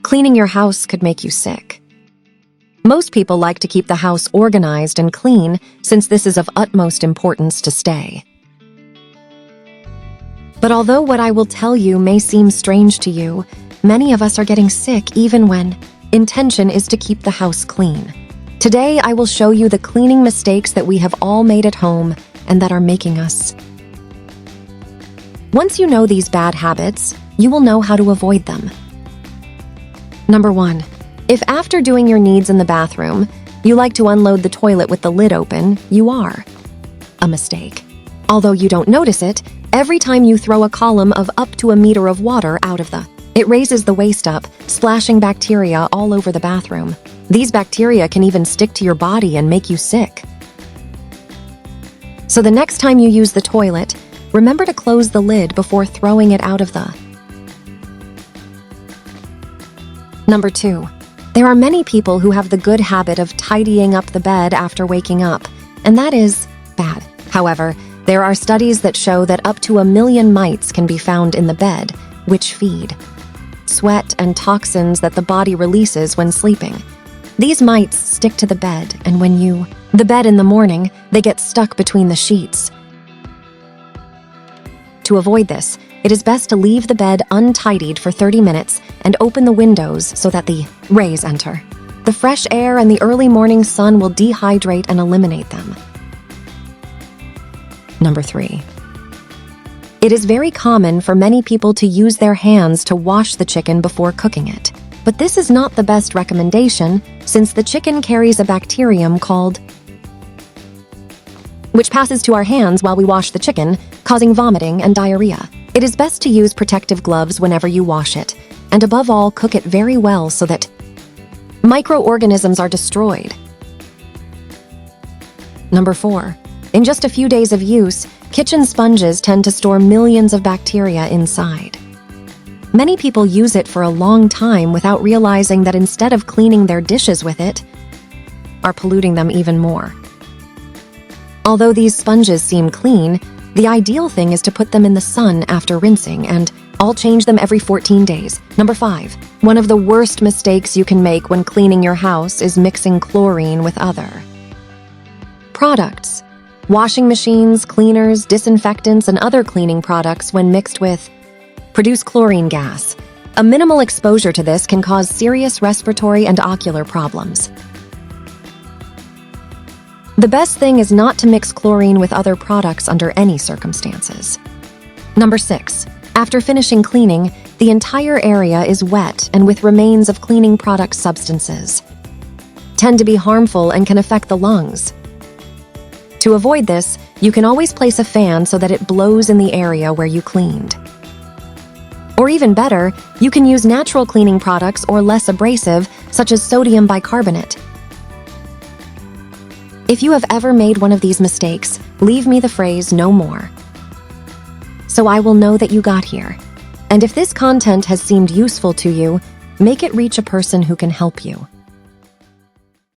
Cleaning your house could make you sick. Most people like to keep the house organized and clean since this is of utmost importance to stay. But although what I will tell you may seem strange to you, many of us are getting sick even when intention is to keep the house clean. Today, I will show you the cleaning mistakes that we have all made at home and that are making us. Once you know these bad habits, you will know how to avoid them. Number 1. If after doing your needs in the bathroom, you like to unload the toilet with the lid open, you are a mistake. Although you don't notice it, every time you throw a column of up to a meter of water out of it raises the waste up, splashing bacteria all over the bathroom. These bacteria can even stick to your body and make you sick. So the next time you use the toilet, remember to close the lid before throwing it out of Number 2. There are many people who have the good habit of tidying up the bed after waking up, and that is bad. However, there are studies that show that up to 1 million mites can be found in the bed, which feed sweat and toxins that the body releases when sleeping. These mites stick to the bed, and when the bed in the morning, they get stuck between the sheets. To avoid this, it is best to leave the bed untidied for 30 minutes and open the windows so that the rays enter. The fresh air and the early morning sun will dehydrate and eliminate them. Number 3. It is very common for many people to use their hands to wash the chicken before cooking it. But this is not the best recommendation since the chicken carries a bacterium which passes to our hands while we wash the chicken, causing vomiting and diarrhea. It is best to use protective gloves whenever you wash it, and above all, cook it very well so that microorganisms are destroyed. Number 4. In just a few days of use, kitchen sponges tend to store millions of bacteria inside. Many people use it for a long time without realizing that instead of cleaning their dishes with it, are polluting them even more. Although these sponges seem clean, the ideal thing is to put them in the sun after rinsing, and I'll change them every 14 days. Number 5. One of the worst mistakes you can make when cleaning your house is mixing chlorine with other products. Washing machines, cleaners, disinfectants, and other cleaning products, when mixed with, produce chlorine gas. A minimal exposure to this can cause serious respiratory and ocular problems. The best thing is not to mix chlorine with other products under any circumstances. Number 6. After finishing cleaning, the entire area is wet and with remains of cleaning product substances tend to be harmful and can affect the lungs. To avoid this, you can always place a fan so that it blows in the area where you cleaned. Or even better, you can use natural cleaning products or less abrasive, such as sodium bicarbonate. If you have ever made one of these mistakes, leave me the phrase "no more," so I will know that you got here. And if this content has seemed useful to you, make it reach a person who can help you.